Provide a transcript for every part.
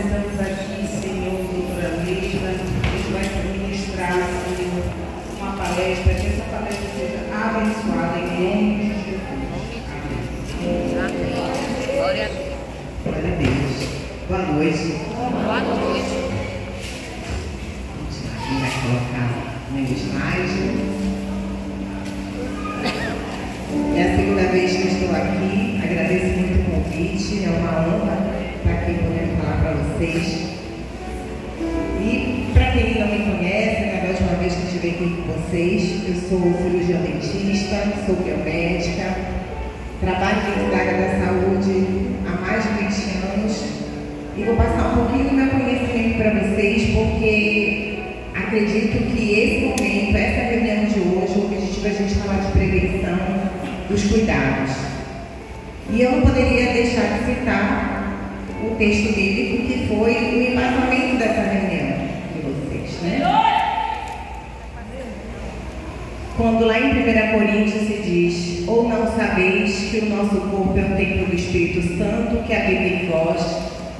apresentamos aqui, Senhor, doutora Leila, que vai ministrar, Senhor, uma palestra, que essa palestra seja abençoada em nome de Jesus. Amém. Glória a Deus. Glória a Deus. Boa noite. Boa noite. Quem vai colocar no slide? É a segunda vez que estou aqui, agradeço muito o convite, é uma honra estar aqui podendo falar para vocês. E para quem não me conhece, né, da última vez que estive aqui com vocês, eu sou cirurgiã dentista, sou biomédica, trabalho dentro da área da saúde há mais de 20 anos e vou passar um pouquinho do meu conhecimento para vocês, porque acredito que esse momento, essa reunião de hoje, o objetivo é a gente falar de prevenção dos cuidados. E eu não poderia deixar de citar o texto bíblico que foi o embasamento dessa reunião de vocês, né? Quando lá em 1 Coríntios se diz: ou não sabeis que o nosso corpo é o templo do Espírito Santo que habita em vós,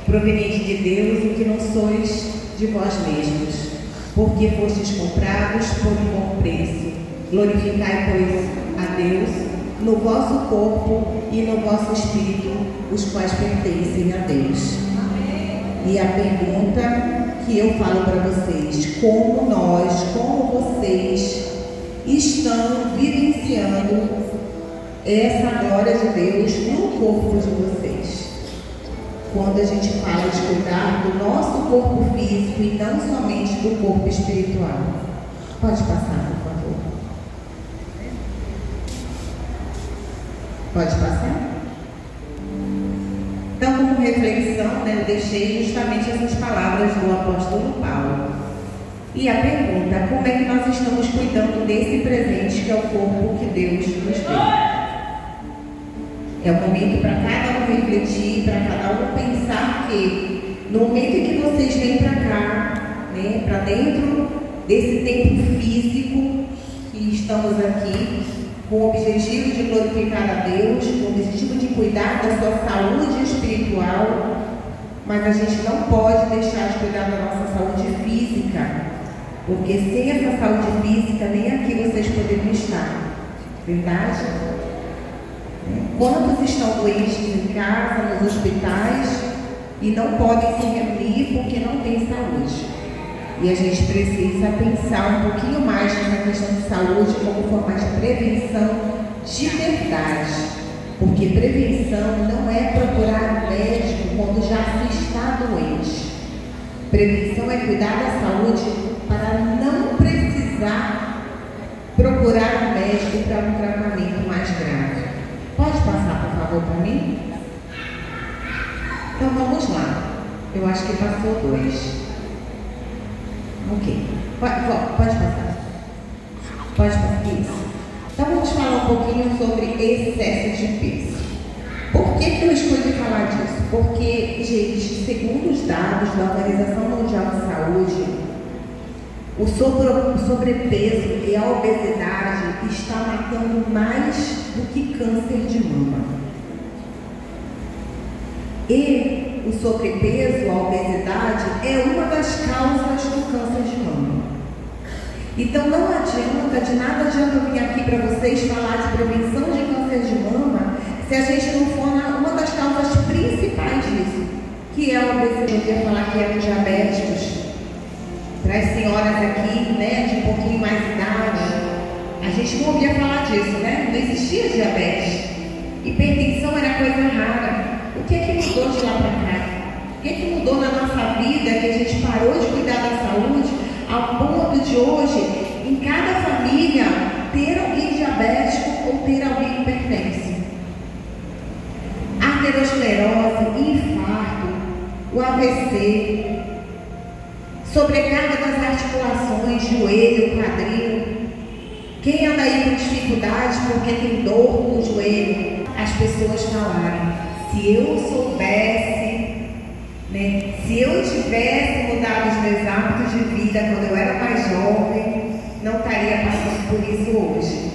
proveniente de Deus, e que não sois de vós mesmos, porque fostes comprados por um bom preço. Glorificai, pois, a Deus no vosso corpo e no vosso espírito, os quais pertencem a Deus. E a pergunta que eu falo para vocês: como vocês estão vivenciando essa glória de Deus no corpo de vocês? Quando a gente fala de cuidar do nosso corpo físico e não somente do corpo espiritual. Pode passar, por favor. Pode passar? Então, como reflexão, né, eu deixei justamente essas palavras do apóstolo Paulo. E a pergunta: como é que nós estamos cuidando desse presente que é o corpo que Deus nos deu? É o momento para cada um refletir, para cada um pensar que no momento em que vocês vêm para cá, né, para dentro desse tempo físico que estamos aqui, com o objetivo de glorificar a Deus, com o objetivo de cuidar da sua saúde espiritual, mas a gente não pode deixar de cuidar da nossa saúde física, porque sem essa saúde física nem aqui vocês poderiam estar. Verdade? Quantos estão doentes em casa, nos hospitais e não podem se reunir porque não têm saúde? E a gente precisa pensar um pouquinho mais nessa questão de saúde como forma de prevenção de verdade. Porque prevenção não é procurar um médico quando já se está doente. Prevenção é cuidar da saúde para não precisar procurar um médico para um tratamento mais grave. Pode passar, por favor, para mim? Então vamos lá. Eu acho que passou 2. Ok. Pode passar. Pode passar isso. Então vamos falar um pouquinho sobre excesso de peso. Por que eu escolhi falar disso? Porque, gente, segundo os dados da Organização Mundial de Saúde, o sobrepeso e a obesidade está matando mais do que câncer de mama. E o sobrepeso, a obesidade, é uma das causas do câncer de mama. Então não adianta, de nada adianta eu vir aqui para vocês falar de prevenção de câncer de mama se a gente não for uma das causas principais disso, que é a obesidade. Eu queria falar que é os diabéticos. Para as senhoras aqui, né, de um pouquinho mais idade, a gente não ouvia falar disso, né? Não existia diabetes. Hipertensão era coisa rara. O que é que mudou de lá para cá? O que é que mudou na nossa vida que a gente parou de cuidar da saúde ao ponto de hoje, em cada família, ter alguém diabético ou ter alguém hipertenso? Arteriosclerose, infarto, o AVC, sobrecarga das articulações, joelho, quadril. Quem anda aí com dificuldade porque tem dor no joelho? As pessoas falaram: se eu soubesse, né, se eu tivesse mudado os meus hábitos de vida quando eu era mais jovem, não estaria passando por isso hoje.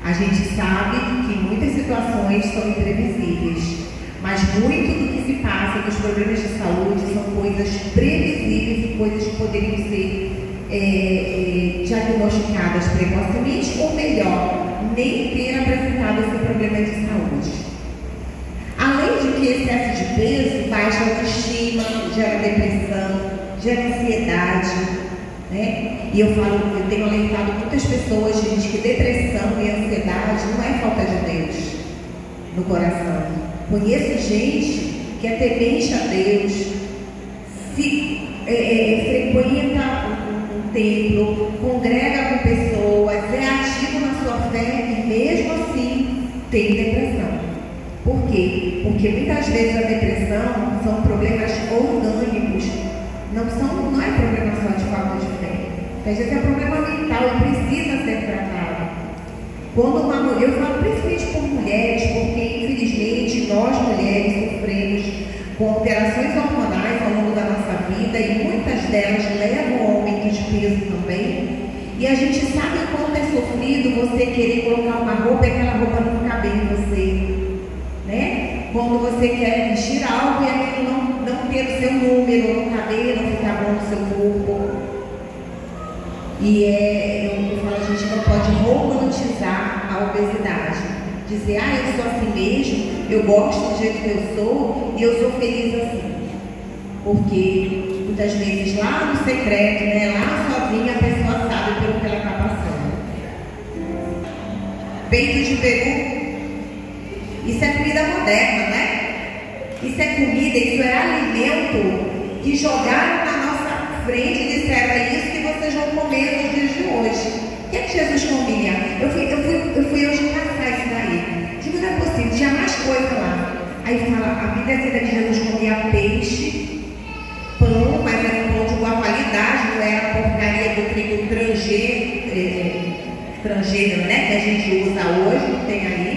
A gente sabe que muitas situações são imprevisíveis, mas muito do que se passa dos problemas de saúde são coisas coisas previsíveis e coisas que poderiam ser diagnosticadas precocemente, ou melhor, nem ter apresentado esse problema de saúde. Além de que excesso de peso, baixa autoestima, gera depressão, gera ansiedade, né? E eu tenho alertado muitas pessoas, gente, que depressão e ansiedade não é falta de Deus no coração. Conheço gente que é temente a Deus, frequenta um templo, congrega com pessoas, é ativo na sua fé e mesmo assim tem depressão. Por quê? Porque muitas vezes a depressão são problemas orgânicos, não é problema só de falta de fé. Às vezes é problema mental e precisa ser tratado. Quando uma mulher, eu falo principalmente por mulheres, porque infelizmente nós mulheres sofremos com alterações hormonais ao longo da nossa vida e muitas delas levam ao aumento de peso também. E a gente sabe o quanto é sofrido você querer colocar uma roupa e aquela roupa não ficar bem em você, né? Quando você quer vestir algo e aquilo não ter o seu número no cabelo, não ficar bom no seu corpo. E eu falo, a gente não pode romantizar a obesidade. Dizer, eu sou assim mesmo, eu gosto do jeito que eu sou e eu sou feliz assim. Porque muitas vezes lá no secreto, né, lá sozinha, a pessoa sabe pelo que ela está passando. Peito de peru, isso é comida moderna, né? Isso é comida, isso é alimento que jogaram na nossa frente e disseram, é isso que vocês vão comer nos dias de hoje. O que é que Jesus comia? Eu fui hoje caçar isso daí. Digo, não é possível, tinha mais coisa lá. Aí fala, a Bíblia diz que Jesus comia peixe, pão, mas era um pão de boa qualidade, não era a porcaria do trigo estrangeiro, né? Que a gente usa hoje, não tem aí.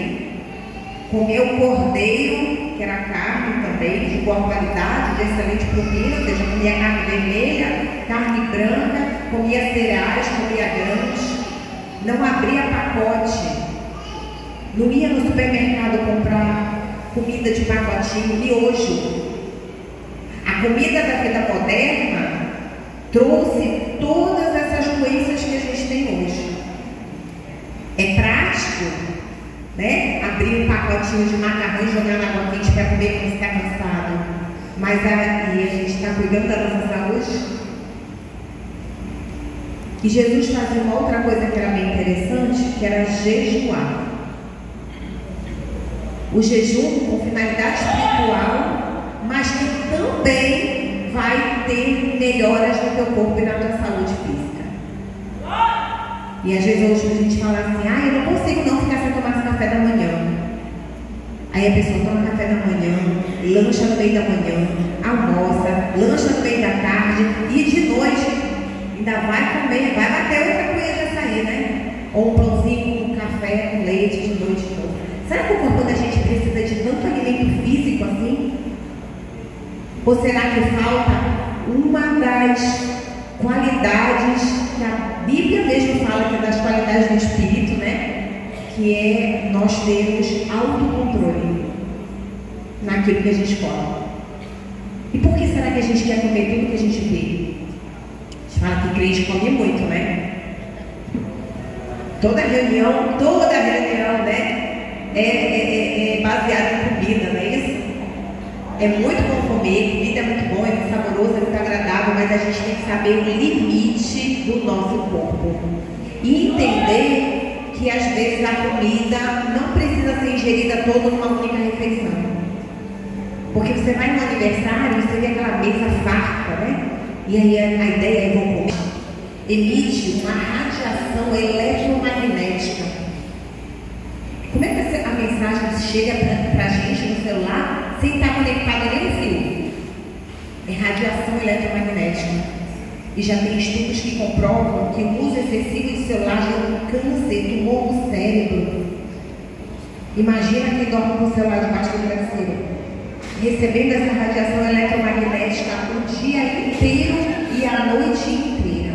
Comeu cordeiro, que era carne também, de boa qualidade, de excelente proteína, ou seja, comia carne vermelha, carne branca, comia cereais, comia grãos, não abria pacote, não ia no supermercado comprar comida de pacotinho, miojo. A comida da vida moderna trouxe todas essas doenças que a gente tem hoje. É prático, né? Abrir um pacotinho de macarrão e jogar na água quente para comer quando está cansado. Mas e a gente está cuidando da nossa saúde? E Jesus fazia uma outra coisa que era bem interessante, que era jejuar. O jejum com finalidade espiritual, mas que também vai ter melhoras no teu corpo e na tua saúde física. E às vezes hoje a gente fala assim, eu não consigo não ficar sem tomar esse café da manhã. Aí a pessoa toma café da manhã, lancha no meio da manhã, almoça, lancha no meio da tarde e de noite ainda vai comer, vai bater outra coisa de açaí, né? Ou um pãozinho com café, com leite de noite de novo. Será que o corpo da gente precisa de tanto alimento físico assim? Ou será que falta uma das qualidades que a Bíblia mesmo fala, que é das qualidades do Espírito, né? Que é nós termos autocontrole naquilo que a gente come. E por que será que a gente quer comer tudo que a gente vê? A gente fala que crente come muito, né? Toda reunião, né? É baseada em comida, não é isso? É muito bom comer, comida é muito bom, é muito saboroso, é muito agradável, mas a gente tem que saber o limite do nosso corpo. E entender que às vezes a comida não precisa ser ingerida toda numa única refeição. Porque você vai no aniversário, você vê aquela mesa farta, né? E aí a ideia é vou comer. Emite uma radiação eletromagnética. Como é que a mensagem chega para a gente no celular sem estar conectada nem no fio? É radiação eletromagnética. E já tem estudos que comprovam que o uso excessivo de celular gera um câncer, tumor no cérebro. Imagina quem dorme com o celular debaixo do travesseiro, recebendo essa radiação eletromagnética o dia inteiro e a noite inteira.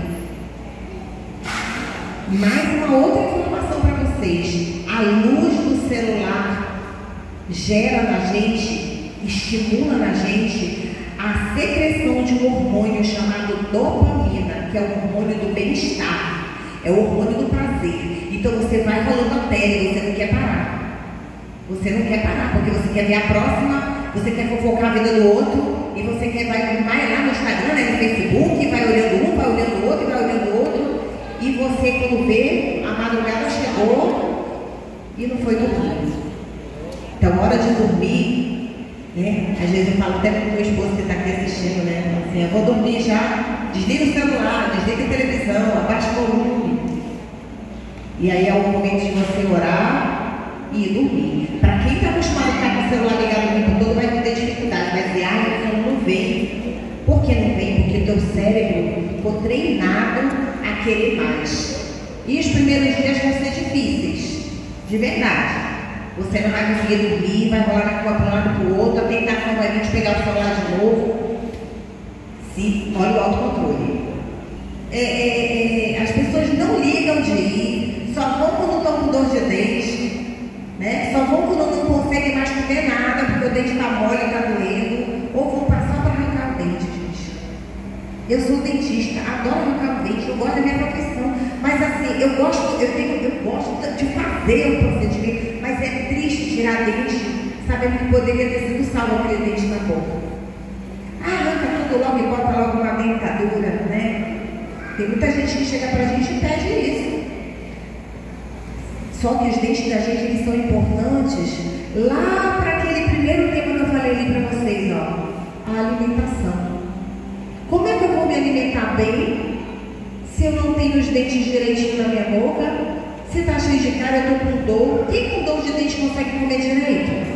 Mais uma outra informação para vocês. A luz do celular gera na gente, estimula na gente a secreção de um hormônio chamado dopamina, que é o hormônio do bem-estar, é o hormônio do prazer. Então você vai rolando a tela, você não quer parar. Você não quer parar, porque você quer ver a próxima, você quer fofocar a vida do outro, e você quer vai lá no Instagram, né, no Facebook, vai olhando um, vai olhando o outro, vai olhando o outro, e você, quando vê, a madrugada chegou e não foi dormir. Então, hora de dormir, né? Às vezes eu falo até com o meu esposo que está aqui assistindo, né? Assim, eu vou dormir já, desliga o celular, desliga a televisão, abaixa o volume. E aí é o momento de você orar e dormir. Para quem está acostumado a ficar com o celular ligado o tempo todo, vai ter dificuldade, vai dizer, então não vem. Por que não vem? Porque o teu cérebro ficou treinado a querer mais. E os primeiros dias vão ser difíceis, de verdade. Você não vai conseguir dormir, vai rolar na cama para um lado para o outro, a tentação vai vir de pegar o celular de novo. Sim, olha o autocontrole. As pessoas não ligam de ir, só vão quando estão com dor de dente, né? Só vão quando não conseguem mais comer nada, porque o dente está mole, está doendo, ou vão passar para arrancar o dente, gente. Eu sou dentista, adoro arrancar o dente, eu gosto da minha profissão, mas assim, eu gosto de fazer o procedimento, mas é triste tirar dente, sabendo que poderia ter sido salvo aquele dente na boca. Arranca tudo logo e bota logo uma dentadura, né? Tem muita gente que chega pra gente e pede isso. Só que os dentes da gente, eles são importantes lá para aquele primeiro tema que eu falei ali para vocês, ó, a alimentação. Como é que eu vou me alimentar bem se eu não tenho os dentes direitinho na minha boca? Se tá cheio de cara, eu tô com dor. Quem com dor de dente consegue comer direito?